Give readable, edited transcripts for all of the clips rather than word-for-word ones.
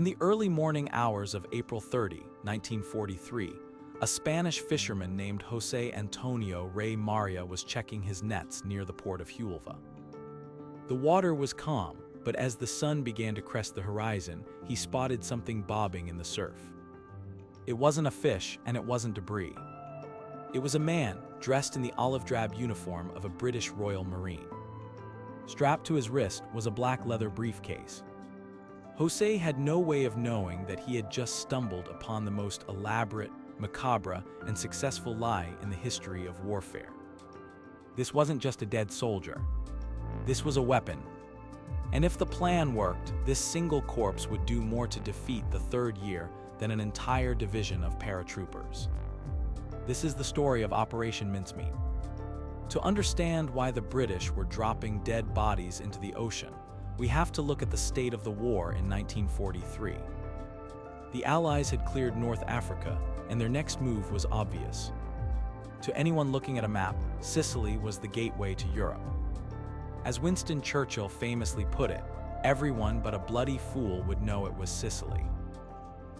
In the early morning hours of April 30, 1943, a Spanish fisherman named José Antonio Rey Maria was checking his nets near the port of Huelva. The water was calm, but as the sun began to crest the horizon, he spotted something bobbing in the surf. It wasn't a fish, and it wasn't debris. It was a man dressed in the olive-drab uniform of a British Royal Marine. Strapped to his wrist was a black leather briefcase. José had no way of knowing that he had just stumbled upon the most elaborate, macabre, and successful lie in the history of warfare. This wasn't just a dead soldier. This was a weapon. And if the plan worked, this single corpse would do more to defeat the third year than an entire division of paratroopers. This is the story of Operation Mincemeat. To understand why the British were dropping dead bodies into the ocean, we have to look at the state of the war in 1943. The Allies had cleared North Africa, and their next move was obvious. To anyone looking at a map, Sicily was the gateway to Europe. As Winston Churchill famously put it, everyone but a bloody fool would know it was Sicily.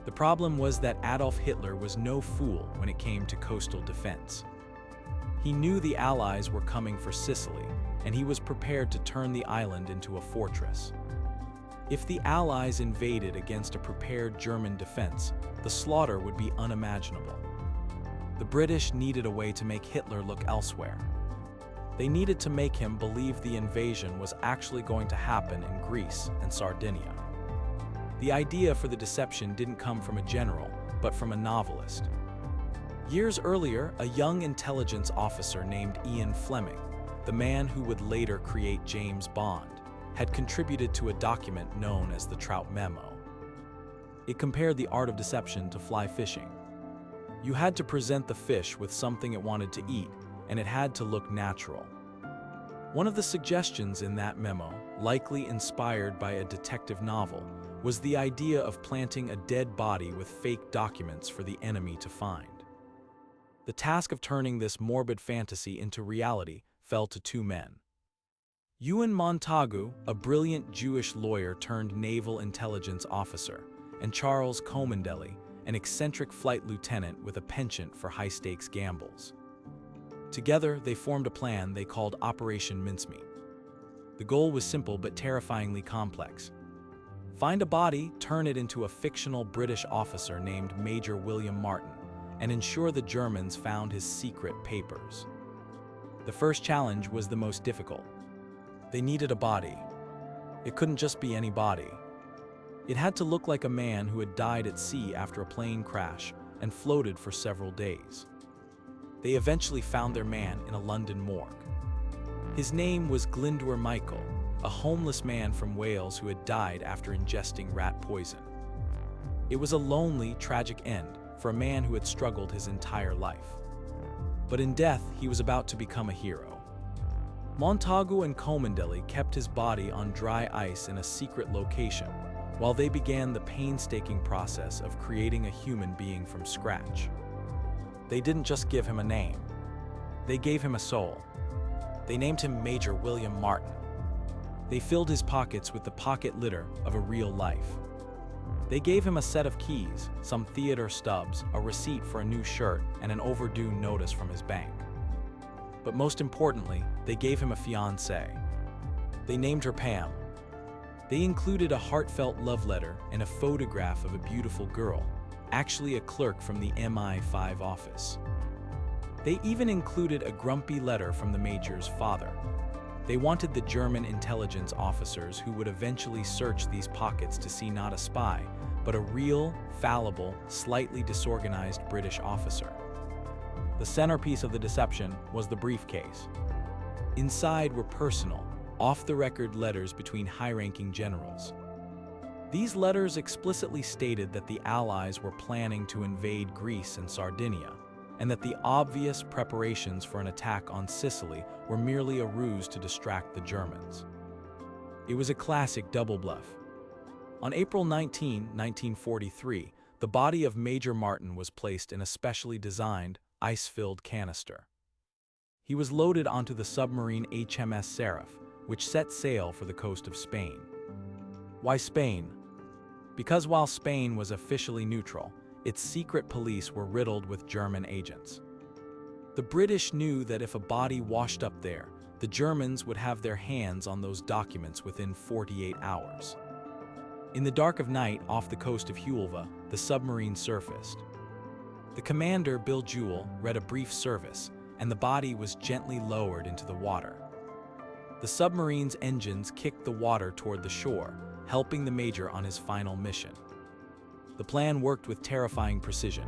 The problem was that Adolf Hitler was no fool when it came to coastal defense. He knew the Allies were coming for Sicily, and he was prepared to turn the island into a fortress. If the Allies invaded against a prepared German defense, the slaughter would be unimaginable. The British needed a way to make Hitler look elsewhere. They needed to make him believe the invasion was actually going to happen in Greece and Sardinia. The idea for the deception didn't come from a general, but from a novelist. Years earlier, a young intelligence officer named Ian Fleming, the man who would later create James Bond, had contributed to a document known as the Trout Memo. It compared the art of deception to fly fishing. You had to present the fish with something it wanted to eat, and it had to look natural. One of the suggestions in that memo, likely inspired by a detective novel, was the idea of planting a dead body with fake documents for the enemy to find. The task of turning this morbid fantasy into reality fell to two men. Ewan Montagu, a brilliant Jewish lawyer turned naval intelligence officer, and Charles Comendelli, an eccentric flight lieutenant with a penchant for high-stakes gambles. Together, they formed a plan they called Operation Mincemeat. The goal was simple but terrifyingly complex. Find a body, turn it into a fictional British officer named Major William Martin, and ensure the Germans found his secret papers. The first challenge was the most difficult. They needed a body. It couldn't just be any body. It had to look like a man who had died at sea after a plane crash and floated for several days. They eventually found their man in a London morgue. His name was Glyndwr Michael, a homeless man from Wales who had died after ingesting rat poison. It was a lonely, tragic end for a man who had struggled his entire life. But in death, he was about to become a hero. Montagu and Comendelli kept his body on dry ice in a secret location, while they began the painstaking process of creating a human being from scratch. They didn't just give him a name. They gave him a soul. They named him Major William Martin. They filled his pockets with the pocket litter of a real life. They gave him a set of keys, some theater stubs, a receipt for a new shirt, and an overdue notice from his bank. But most importantly, they gave him a fiancée. They named her Pam. They included a heartfelt love letter and a photograph of a beautiful girl, actually a clerk from the MI5 office. They even included a grumpy letter from the Major's father. They wanted the German intelligence officers who would eventually search these pockets to see not a spy, but a real, fallible, slightly disorganized British officer. The centerpiece of the deception was the briefcase. Inside were personal, off-the-record letters between high-ranking generals. These letters explicitly stated that the Allies were planning to invade Greece and Sardinia, and that the obvious preparations for an attack on Sicily were merely a ruse to distract the Germans. It was a classic double bluff. On April 19, 1943, the body of Major Martin was placed in a specially designed, ice-filled canister. He was loaded onto the submarine HMS Seraph, which set sail for the coast of Spain. Why Spain? Because while Spain was officially neutral, its secret police were riddled with German agents. The British knew that if a body washed up there, the Germans would have their hands on those documents within 48 hours. In the dark of night off the coast of Hulva, the submarine surfaced. The commander, Bill Jewell, read a brief service, and the body was gently lowered into the water. The submarine's engines kicked the water toward the shore, helping the major on his final mission. The plan worked with terrifying precision.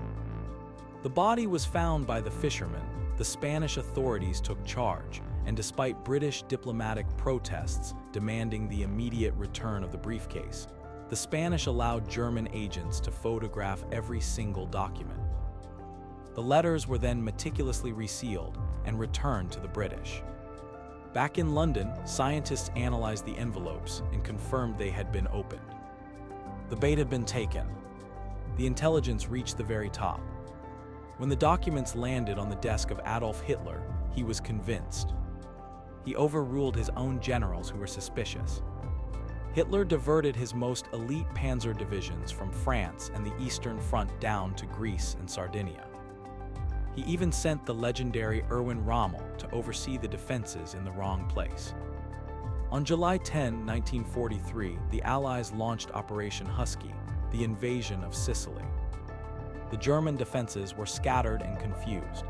The body was found by the fishermen, the Spanish authorities took charge, and despite British diplomatic protests demanding the immediate return of the briefcase, the Spanish allowed German agents to photograph every single document. The letters were then meticulously resealed and returned to the British. Back in London, scientists analyzed the envelopes and confirmed they had been opened. The bait had been taken. The intelligence reached the very top. When the documents landed on the desk of Adolf Hitler, he was convinced. He overruled his own generals who were suspicious. Hitler diverted his most elite panzer divisions from France and the Eastern Front down to Greece and Sardinia. He even sent the legendary Erwin Rommel to oversee the defenses in the wrong place. On July 10, 1943, the Allies launched Operation Husky, the invasion of Sicily. The German defenses were scattered and confused.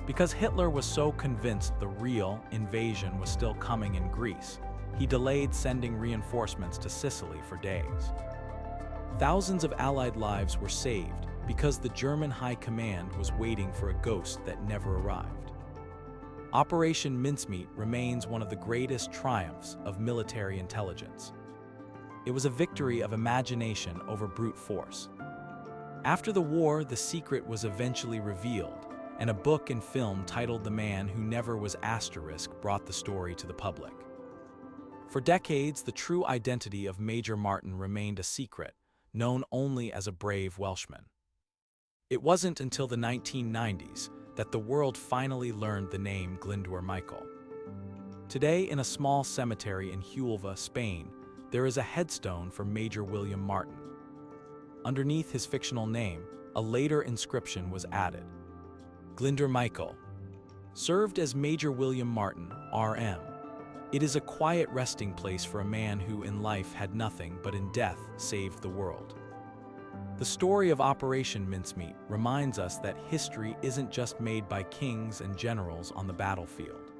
Because Hitler was so convinced the real invasion was still coming in Greece, he delayed sending reinforcements to Sicily for days. Thousands of Allied lives were saved because the German High Command was waiting for a ghost that never arrived. Operation Mincemeat remains one of the greatest triumphs of military intelligence. It was a victory of imagination over brute force. After the war, the secret was eventually revealed, and a book and film titled The Man Who Never Was Asterisk brought the story to the public. For decades, the true identity of Major Martin remained a secret, known only as a brave Welshman. It wasn't until the 1990s that the world finally learned the name Glyndwr Michael. Today, in a small cemetery in Hulva, Spain, there is a headstone for Major William Martin. Underneath his fictional name, a later inscription was added. Glyndwr Michael served as Major William Martin, RM. It is a quiet resting place for a man who in life had nothing but in death saved the world. The story of Operation Mincemeat reminds us that history isn't just made by kings and generals on the battlefield.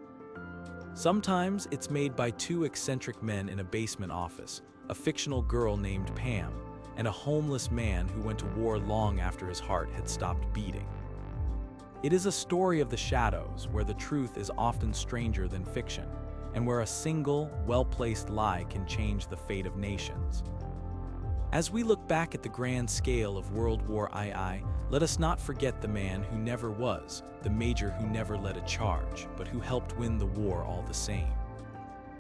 Sometimes it's made by two eccentric men in a basement office, a fictional girl named Pam, and a homeless man who went to war long after his heart had stopped beating. It is a story of the shadows, where the truth is often stranger than fiction, and where a single, well-placed lie can change the fate of nations. As we look back at the grand scale of World War II, let us not forget the man who never was, the major who never led a charge, but who helped win the war all the same.